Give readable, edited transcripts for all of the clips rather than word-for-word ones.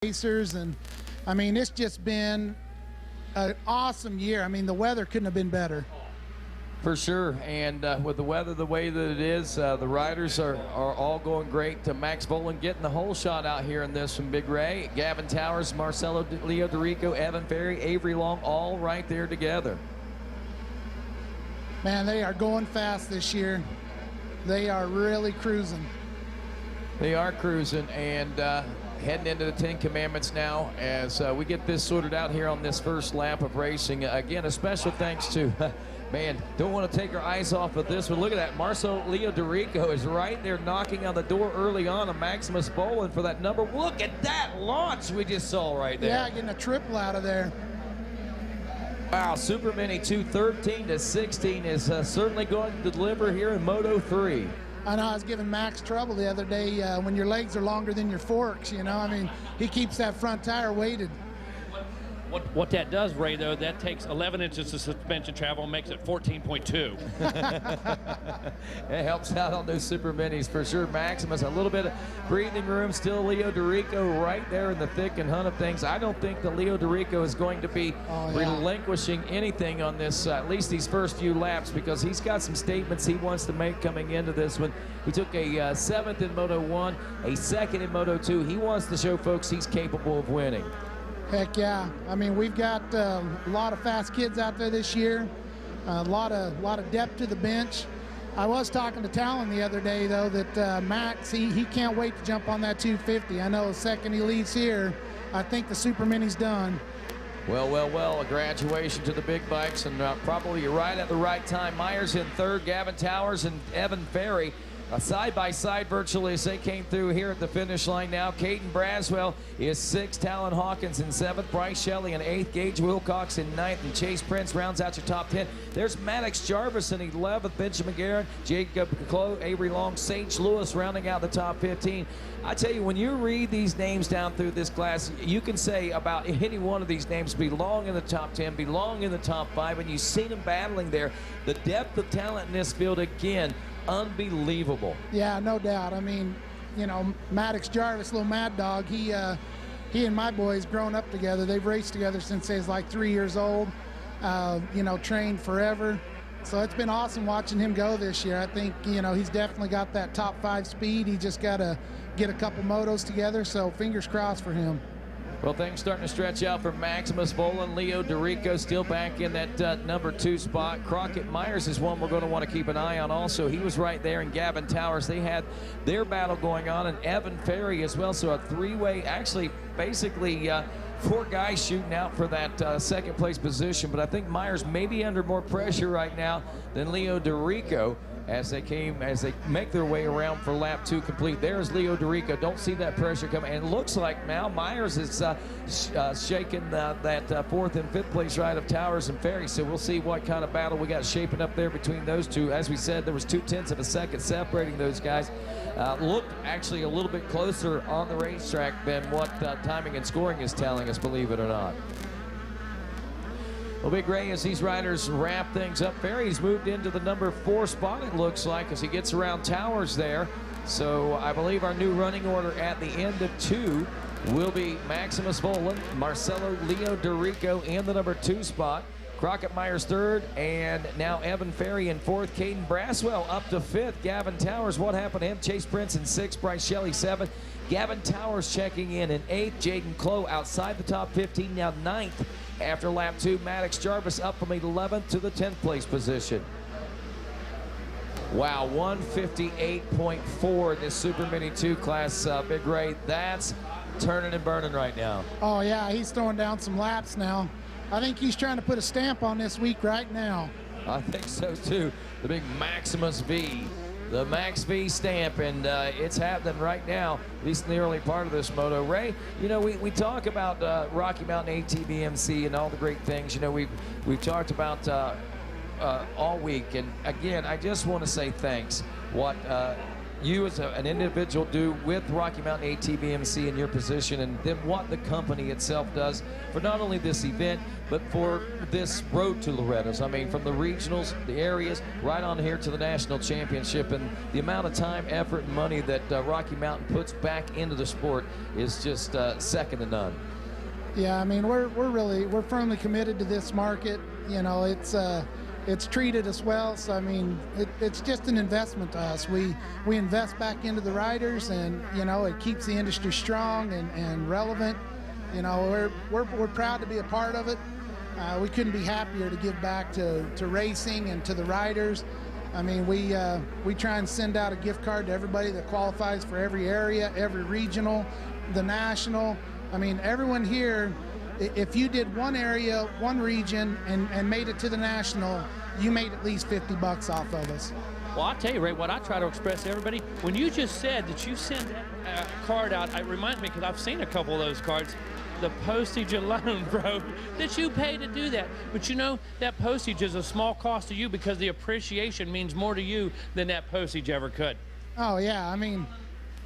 racers, and I mean, it's just been an awesome year. I mean, the weather couldn't have been better. For sure, and with the weather the way that it is, the riders are all going great. Max Volan getting the whole shot out here in this from Big Ray. Gavin Towers, Marcelo Leo DeRico, Evan Ferry, Avery Long, all right there together. Man, they are going fast this year. They are really cruising. They are cruising, and heading into the 10 Commandments now as we get this sorted out here on this first lap of racing. Again, a special thanks to, man, don't want to take our eyes off of this, but look at that. Marcelo Leo DeRico is right there knocking on the door early on of Maximus Volan for that number. Look at that launch we just saw right there. Yeah, getting a triple out of there. Wow, Supermini 213 to 16 is certainly going to deliver here in Moto 3. I know I was giving Max trouble the other day when your legs are longer than your forks, you know. I mean, he keeps that front tire weighted. What that does, Ray, though, that takes 11 inches of suspension travel and makes it 14.2. It helps out on those Super Minis for sure. Maximus, a little bit of breathing room. Still Leo DeRico right there in the thick and hunt of things. I don't think that Leo DeRico is going to be relinquishing anything on this, at least these first few laps, because he's got some statements he wants to make coming into this one. He took a 7th in Moto 1, a 2nd in Moto 2. He wants to show folks he's capable of winning. Heck yeah. I mean, we've got a lot of fast kids out there this year, a lot of depth to the bench. I was talking to Talon the other day, though, that Max, he can't wait to jump on that 250. I know the second he leaves here, I think the Super Mini's done. Well, a graduation to the big bikes, and probably right at the right time. Myers in 3rd, Gavin Towers and Evan Ferry side-by-side virtually as they came through here at the finish line now. Caden Braswell is 6th, Talon Hawkins in 7th, Bryce Shelley in 8th, Gage Wilcox in 9th, and Chase Prince rounds out your top 10. There's Maddox Jarvis in 11th, Benjamin Guerin, Jacob Clough, Avery Long, Sage Lewis rounding out the top 15. I tell you, when you read these names down through this class, you can say about any one of these names belong in the top 10, belong in the top 5, and you've seen them battling there. The depth of talent in this field, again, unbelievable. Yeah, no doubt. I mean, you know, Maddox Jarvis, little mad dog, he and my boys grown up together. They've raced together since they was like 3 years old, you know, trained forever. So it's been awesome watching him go this year. I think, you know, he's definitely got that top 5 speed. He just got to get a couple motos together, so fingers crossed for him. Well, things starting to stretch out for Maximus Volan. Leo DeRico still back in that number 2 spot. Crockett Myers is one we're going to want to keep an eye on also. He was right there, and Gavin Towers, they had their battle going on, and Evan Ferry as well. So a 3-way, actually basically 4 guys shooting out for that 2nd place position. But I think Myers may be under more pressure right now than Leo DeRico as they make their way around for lap 2 complete. There's Leo DeRico. Don't see that pressure coming. And it looks like now Myers is shaking that 4th and 5th place ride of Towers and Ferry. So we'll see what kind of battle we got shaping up there between those two. As we said, there was 0.2 of a second separating those guys. Looked actually a little bit closer on the racetrack than what timing and scoring is telling us, believe it or not. Well, Big Ray, as these riders wrap things up, Ferry's moved into the number 4 spot, it looks like, as he gets around Towers there. So I believe our new running order at the end of 2 will be Maximus Volan, Marcelo Leo DeRico in the number 2 spot, Crockett Myers 3rd, and now Evan Ferry in 4th, Caden Braswell up to 5th, Gavin Towers, what happened to him? Chase Prince in 6th, Bryce Shelley 7th, Gavin Towers checking in 8th, Jaden Clough outside the top 15, now 9th. After lap 2, Maddox Jarvis up from 11th to the 10th place position. Wow, 158.4 in this Super Mini 2 class, Big Ray. That's turning and burning right now. Oh, yeah, he's throwing down some laps now. I think he's trying to put a stamp on this week right now. I think so, too. The big Maximus V. The Max V stamp, and it's happening right now, at least in the early part of this moto. Ray, you know, we talk about Rocky Mountain ATVMC and all the great things. You know, we've talked about all week, and again, I just want to say thanks. What you as an individual do with Rocky Mountain ATVMC in your position, and then what the company itself does for not only this event, but for this road to Loretta's. I mean, from the regionals, the areas, right on here to the national championship, and the amount of time, effort, and money that Rocky Mountain puts back into the sport is just second to none. Yeah, I mean, we're firmly committed to this market. You know, it's treated us well, so I mean, it's just an investment to us. We invest back into the riders, and you know, it keeps the industry strong and relevant. You know, we're proud to be a part of it. We couldn't be happier to give back to racing and to the riders. I mean, we try and send out a gift card to everybody that qualifies for every area, every regional, the national. I mean, everyone here, if you did one area, one region, and made it to the national, you made at least $50 off of us. Well, I'll tell you, Ray, what I try to express to everybody, when you just said that you sent that card out, it reminds me, because I've seen a couple of those cards, the postage alone, bro, that you pay to do that. But you know, that postage is a small cost to you because the appreciation means more to you than that postage ever could. Oh, yeah, I mean,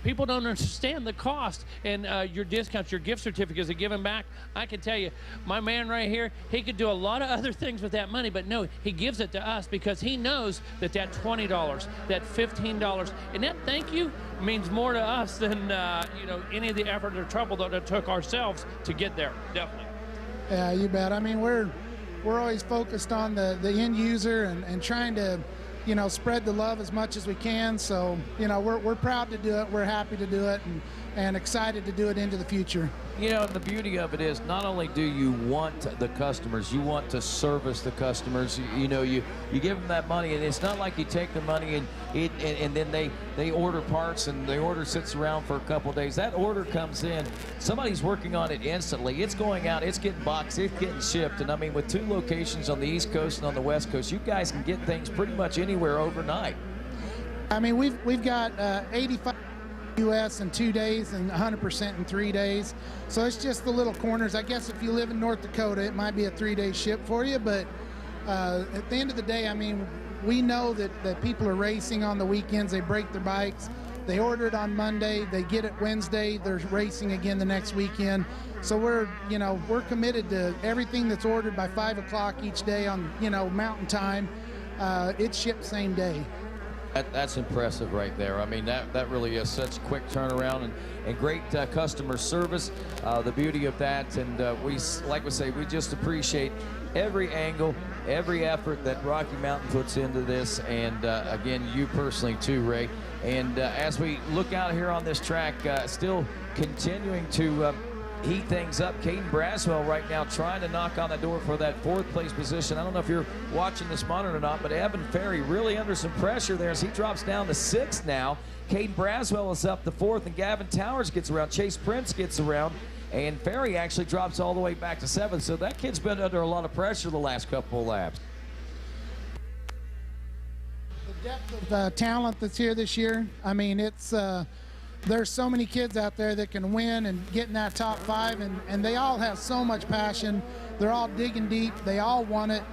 people don't understand the cost, and your discounts, your gift certificates are given back. I can tell you, my man right here, he could do a lot of other things with that money, but no, he gives it to us because he knows that that $20, that $15, and that thank you means more to us than you know, any of the effort or trouble that it took ourselves to get there. Definitely. Yeah, you bet. I mean, we're always focused on the end user and trying to, you know, spread the love as much as we can. So, you know, we're proud to do it. We're happy to do it, and excited to do it into the future. You know, the beauty of it is not only do you want the customers, you want to service the customers. You know, you give them that money, and it's not like you take the money and then they order parts, and the order sits around for a couple of days. That order comes in, somebody's working on it instantly. It's going out, it's getting boxed, it's getting shipped. And I mean, with 2 locations on the East Coast and on the West Coast, you guys can get things pretty much anywhere overnight. I mean, we've got 85 U.S. in 2 days and 100% in 3 days. So it's just the little corners. I guess if you live in North Dakota, it might be a 3-day ship for you. But at the end of the day, I mean, we know that people are racing on the weekends. They break their bikes. They order it on Monday. They get it Wednesday. They're racing again the next weekend. So we're committed to everything that's ordered by 5 o'clock each day on, you know, Mountain Time. It's shipped same day. That's impressive right there. I mean, that really is such quick turnaround and great customer service. The beauty of that, and like we say, we just appreciate every angle, every effort that Rocky Mountain puts into this, and again, you personally too, Ray. And as we look out here on this track, still continuing to heat things up. Caden Braswell right now trying to knock on the door for that 4th place position. I don't know if you're watching this monitor or not, but Evan Ferry really under some pressure there as he drops down to 6th now. Caden Braswell is up to 4th, and Gavin Towers gets around. Chase Prince gets around, and Ferry actually drops all the way back to 7th. So that kid's been under a lot of pressure the last couple of laps. The depth of talent that's here this year, I mean, it's there's so many kids out there that can win and get in that top 5, and they all have so much passion. They're all digging deep. They all want it.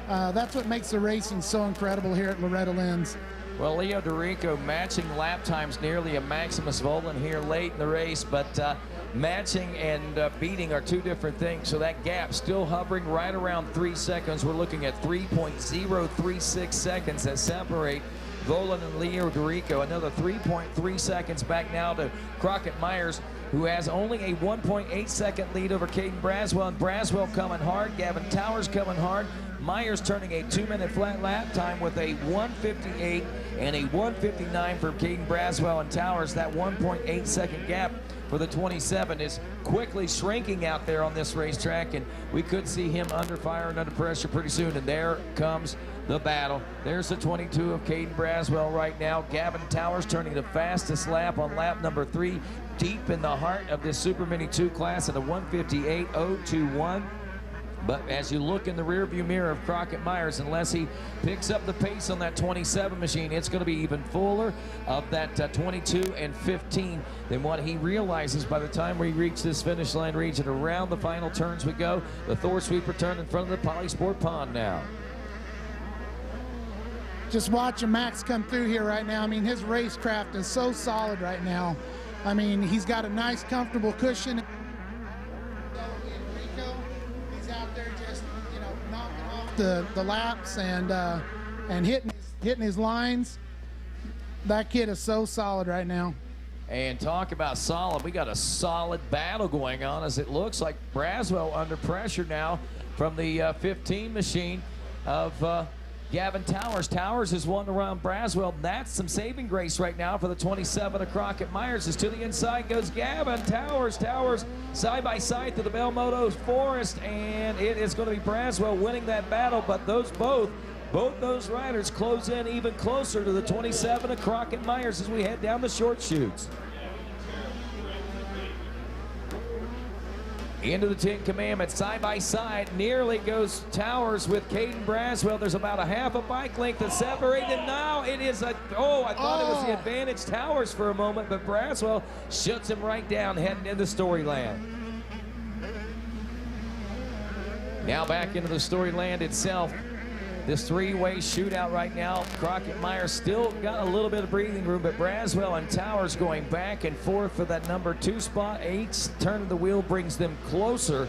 That's what makes the racing so incredible here at Loretta Lynn's. Well, Leo DeRico matching lap times nearly a Maximus Volan here late in the race, but matching and beating are 2 different things. So that gap still hovering right around 3 seconds. We're looking at 3.036 seconds that separate Volan and Leo DeRico. Another 3.3 seconds back now to Crockett Myers, who has only a 1.8 second lead over Caden Braswell. And Braswell coming hard, Gavin Towers coming hard. Myers turning a 2-minute flat lap time with a 1:58 and a 1:59 for Caden Braswell and Towers. That 1.8 second gap for the 27 is quickly shrinking out there on this racetrack, and we could see him under fire and under pressure pretty soon. And there comes the battle. There's the 22 of Caden Braswell right now. Gavin Towers turning the fastest lap on lap number 3, deep in the heart of this Super Mini 2 class at a 1:58.021. But as you look in the rearview mirror of Crockett Myers, unless he picks up the pace on that 27 machine, it's going to be even fuller of that 22 and 15 than what he realizes by the time we reach this finish line region. Around the final turns we go. The Thor sweeper turn in front of the Polysport pond now. just watching Max come through here right now. I mean, his racecraft is so solid right now. I mean, he's got a nice, comfortable cushion. He's out there just, you know, knocking off the laps and hitting his lines. That kid is so solid right now. And talk about solid. We got a solid battle going on as it looks like Braswell under pressure now from the 15 machine of Gavin Towers. Towers has won around Braswell. That's some saving grace right now for the 27 of Crockett Myers. As to the inside goes Gavin Towers. Towers side by side to the Bell Moto Forest, and it is going to be Braswell winning that battle. But both those riders close in even closer to the 27 of Crockett Myers as we head down the short chutes. Into the 10 Commandments, side by side, nearly goes Towers with Caden Braswell. There's about a half a bike length that's separated. Now it is I thought it was the advantage Towers for a moment, but Braswell shuts him right down heading into Storyland. Now back into the Storyland itself. This three-way shootout right now. Crockett Myers still got a little bit of breathing room, but Braswell and Towers going back and forth for that number 2 spot. Each turn of the wheel brings them closer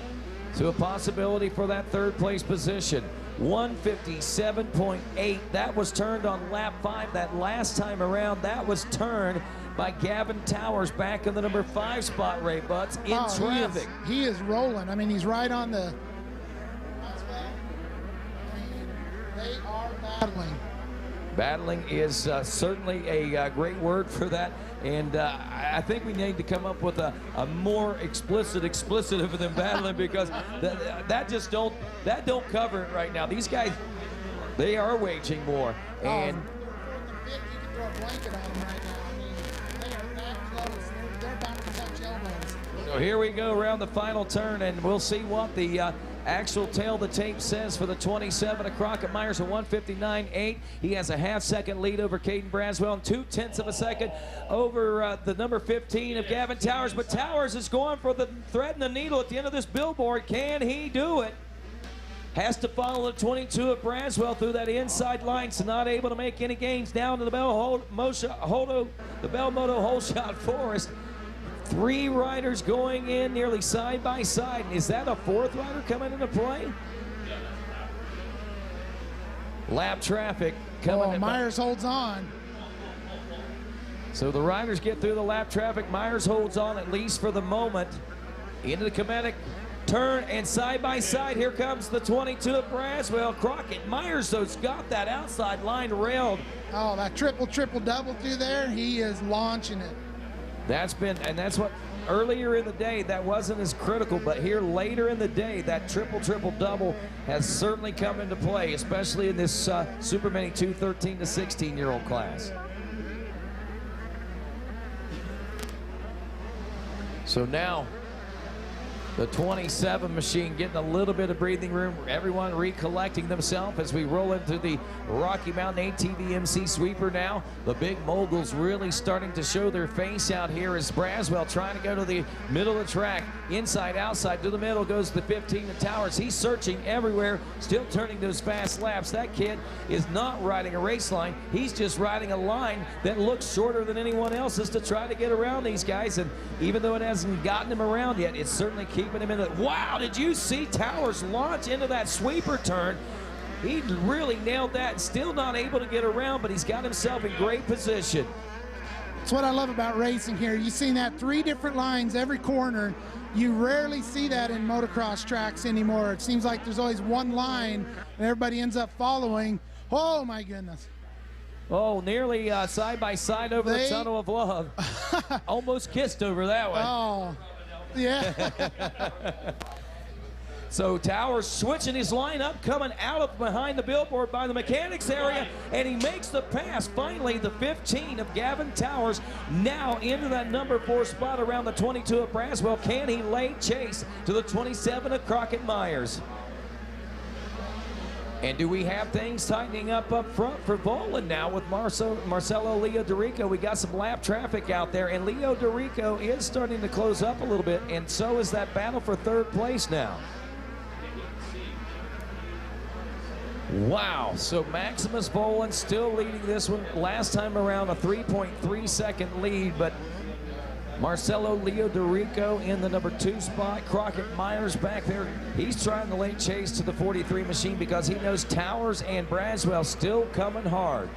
to a possibility for that third place position. 157.8. That was turned on lap 5 that last time around. That was turned by Gavin Towers back in the number 5 spot, Ray Butts, in traffic. He is rolling. I mean, he's right on the... They are battling. Battling is certainly a great word for that, and I think we need to come up with a more explicit than battling, because that don't cover it right now. These guys, they are waging war, and you can throw a blanket on them right now. I mean, they are that close. They're about to touch elbows. so here we go around the final turn, and we'll see what the actual tail the tape says for the 27 of Crockett Myers, a 159.8. He has a half-second lead over Caden Braswell and 0.2 of a second over the number 15 of Gavin Towers. But Towers is going for the thread and the needle at the end of this billboard. Can he do it? Has to follow the 22 of Braswell through that inside line, so not able to make any gains down to the Bell Moto Hole Shot Forest. 3 riders going in nearly side by side. Is that a 4th rider coming into play? Lap traffic coming in. Myers holds on. So the riders get through the lap traffic. Myers holds on, at least for the moment. Into the Cometic turn, and side by side, here comes the 22 of Braswell. Crockett Myers, though,'s got that outside line railed. Oh, that triple double through there. He is launching it. That's what earlier in the day that wasn't as critical, but here later in the day, that triple double has certainly come into play, especially in this Supermini 2 13 to 16-year-old class. So now the 27 machine getting a little bit of breathing room. Everyone recollecting themselves as we roll into the Rocky Mountain ATV MC sweeper now. The big moguls really starting to show their face out here as Braswell trying to go to the middle of the track. Inside, outside, to the middle goes the 15 of Towers. He's searching everywhere, still turning those fast laps. That kid is not riding a race line. He's just riding a line that looks shorter than anyone else's to try to get around these guys. And even though it hasn't gotten him around yet, it's certainly keeping him in the... Wow, did you see Towers launch into that sweeper turn? He really nailed that. Still not able to get around, but he's got himself in great position. That's what I love about racing here. You've seen that 3 different lines every corner. You rarely see that in motocross tracks anymore. It seems like there's always one line and everybody ends up following. Oh my goodness. Oh, nearly side by side over the tunnel of love. Almost kissed over that one. Oh, yeah. So Towers switching his line up, coming out of behind the billboard by the mechanics area, and he makes the pass. Finally, the 15 of Gavin Towers now into that number 4 spot around the 22 of Braswell. Can he lay chase to the 27 of Crockett Myers? And do we have things tightening up front for Volan now with Marcelo Leo Dorico? We got some lap traffic out there, and Leo Dorico is starting to close up a little bit, and so is that battle for 3rd place now. Wow, so Maximus Volan still leading this one. Last time around, a 3.3 second lead, but Marcelo Leo DeRico in the number 2 spot. Crockett Myers back there. He's trying the late chase to the 43 machine because he knows Towers and Braswell still coming hard.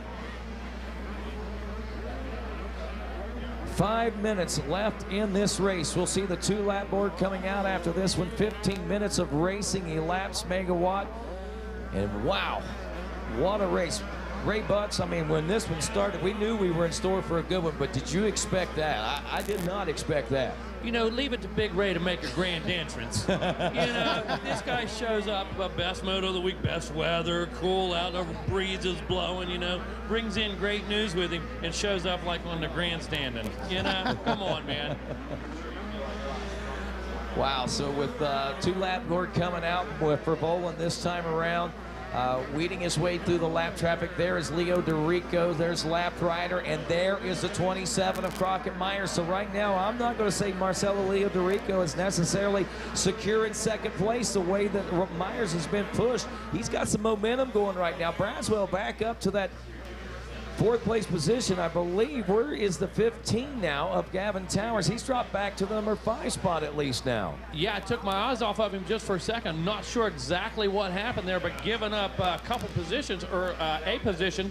5 minutes left in this race. We'll see the 2-lap board coming out after this one. 15 minutes of racing elapsed, Megawatt. And wow, what a race. Ray Butts, I mean, when this one started, we knew we were in store for a good one, but did you expect that? I did not expect that. You know, leave it to Big Ray to make a grand entrance. You know, this guy shows up, best moto of the week, best weather, cool out, the breeze is blowing, you know, brings in great news with him and shows up like on the grandstanding. You know, come on, man. Wow, so with 2-lap board coming out for Volan this time around, weeding his way through the lap traffic. There is Leo DeRico, there's Lap Rider, and there is the 27 of Crockett Myers. So right now, I'm not going to say Marcelo Leo DeRico is necessarily secure in second place the way that Myers has been pushed. He's got some momentum going right now. Braswell back up to that 4th place position, I believe. Where is the 15 now of Gavin Towers? He's dropped back to the number 5 spot at least now. Yeah, I took my eyes off of him just for a second. Not sure exactly what happened there, but giving up a couple positions, or a position,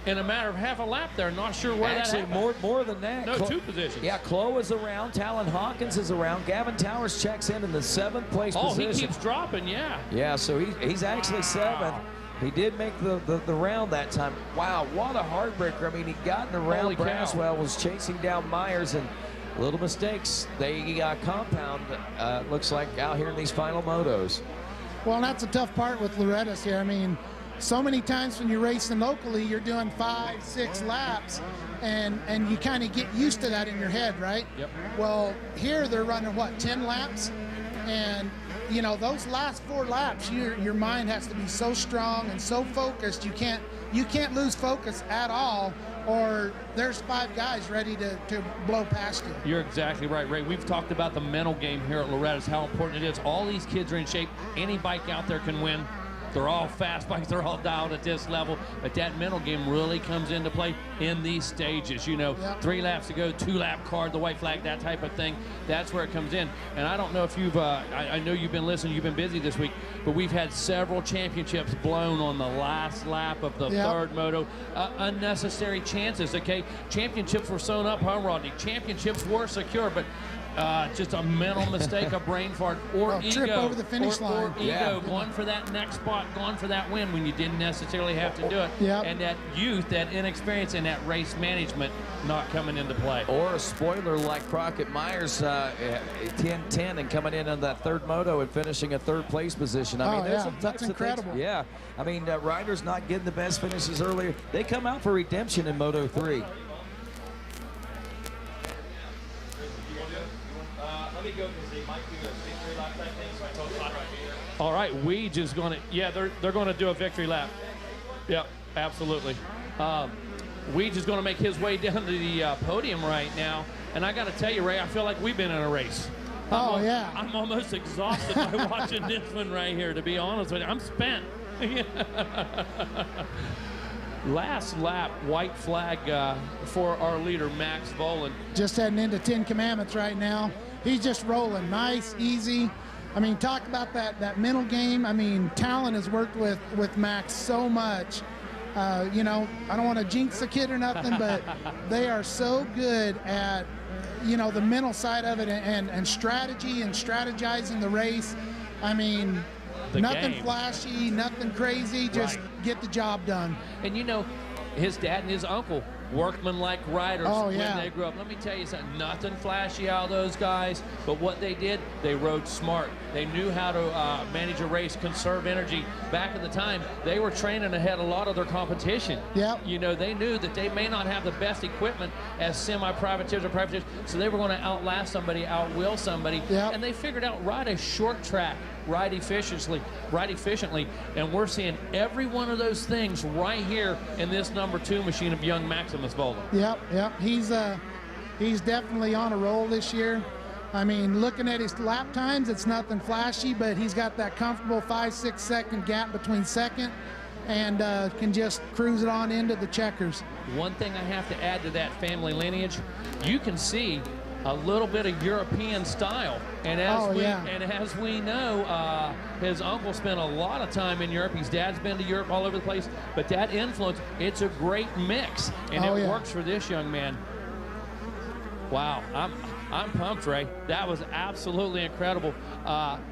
in a matter of half a lap there. Not sure where Actually, that happened. more than that. No, 2 positions. Yeah, Chloe is around. Talon Hawkins is around. Gavin Towers checks in the 7th place position. Oh, he keeps dropping, yeah. Yeah, so he's actually 7th. He did make the round that time. Wow, what a heartbreaker. I mean, he got in the round. Braswell was chasing down Myers, and little mistakes. They compound, looks like, out here in these final motos. Well, and that's a tough part with Loretta's here. I mean, so many times when you're racing locally, you're doing 5, 6 laps, and you kind of get used to that in your head, right? Yep. Well, here they're running, what, 10 laps? And you know, those last 4 laps, your mind has to be so strong and so focused. You can't lose focus at all, or there's 5 guys ready to blow past you. You're exactly right, Ray. We've talked about the mental game here at Loretta's, how important it is. All these kids are in shape. Any bike out there can win. They're all fast bikes. They're all dialed at this level. But that mental game really comes into play in these stages. You know, yep. 3 laps to go, 2-lap card, the white flag, that type of thing. That's where it comes in. And I don't know if you've, I know you've been listening, you've been busy this week, but we've had several championships blown on the last lap of the yep. 3rd moto. Unnecessary chances, okay? Championships were sewn up, huh, Rodney? Championships were secure, but just a mental mistake, a brain fart, or ego. Trip over the finish line. Or ego, going for that next spot, going for that win when you didn't necessarily have to do it. Yep. And that youth, that inexperience, and that race management not coming into play. Or a spoiler like Crockett Myers, 10-10, and coming in on that 3rd moto and finishing a 3rd place position. I mean, there's some that's incredible. Things, yeah, I mean, riders not getting the best finishes earlier. They come out for redemption in Moto 3. All right, Weege is going to, yeah, they're going to do a victory lap. Yep, absolutely. Weege is going to make his way down to the podium right now. And I got to tell you, Ray, I feel like we've been in a race. Yeah. I'm almost exhausted by watching this one right here, to be honest with you. I'm spent. Last lap, white flag for our leader, Max Volan. Just heading into 10 Commandments right now. He's just rolling nice, easy. I mean, talk about that mental game. I mean, Talon has worked with Max so much. You know, I don't want to jinx the kid or nothing, but they are so good at, you know, the mental side of it and strategy and strategizing the race. I mean, nothing flashy, nothing crazy, just get the job done. And you know, his dad and his uncle, workman-like riders when they grew up. Let me tell you something, nothing flashy out of those guys, but what they did, they rode smart. They knew how to manage a race, conserve energy. Back in the time, they were training ahead a lot of their competition. Yep. You know, they knew that they may not have the best equipment as semi-privateers or privateers, so they were going to outlast somebody, outwill somebody, and they figured out ride a short track, ride efficiently, and we're seeing every one of those things right here in this number 2 machine of young Maximus Volan. Yep. He's definitely on a roll this year. I mean, looking at his lap times, it's nothing flashy, but he's got that comfortable 5-6 second gap between second and can just cruise it on into the checkers. One thing I have to add to that family lineage, you can see a little bit of European style. And as we know, his uncle spent a lot of time in Europe. His dad's been to Europe all over the place. But that influence, it's a great mix. And it works for this young man. Wow, I'm pumped, Ray. That was absolutely incredible.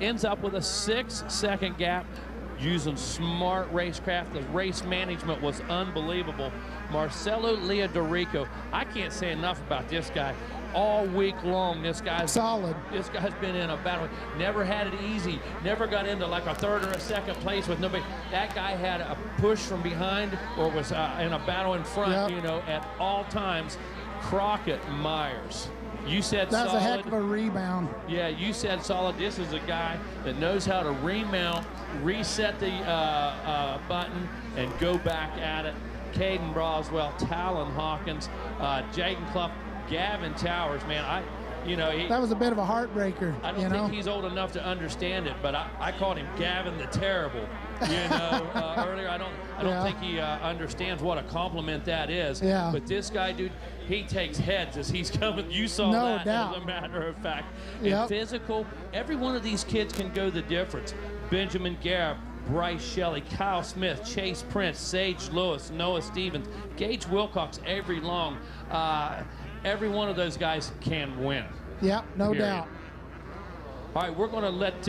Ends up with a 6-second gap using smart racecraft. The race management was unbelievable. Marcelo Leodorico, I can't say enough about this guy. All week long, this guy's solid. This guy's been in a battle. Never had it easy. Never got into like a third or a second place with nobody. That guy had a push from behind or was in a battle in front, you know, at all times. Crockett Myers. You said that's solid. A heck of a rebound. Yeah, you said solid. This is a guy that knows how to remount, reset the button, and go back at it. Caden Broswell, Talon Hawkins, Jaden Clough, Gavin Towers, man, that was a bit of a heartbreaker. I don't think he's old enough to understand it, but I called him Gavin the Terrible, earlier. I don't think he understands what a compliment that is. Yeah. But this guy, dude, he takes heads as he's coming. You saw that, as a matter of fact. And physical, every one of these kids can go the difference. Benjamin Garrett, Bryce Shelley, Kyle Smith, Chase Prince, Sage Lewis, Noah Stevens, Gage Wilcox, Avery Long. Every one of those guys can win. Yep, no doubt. All right, we're going to let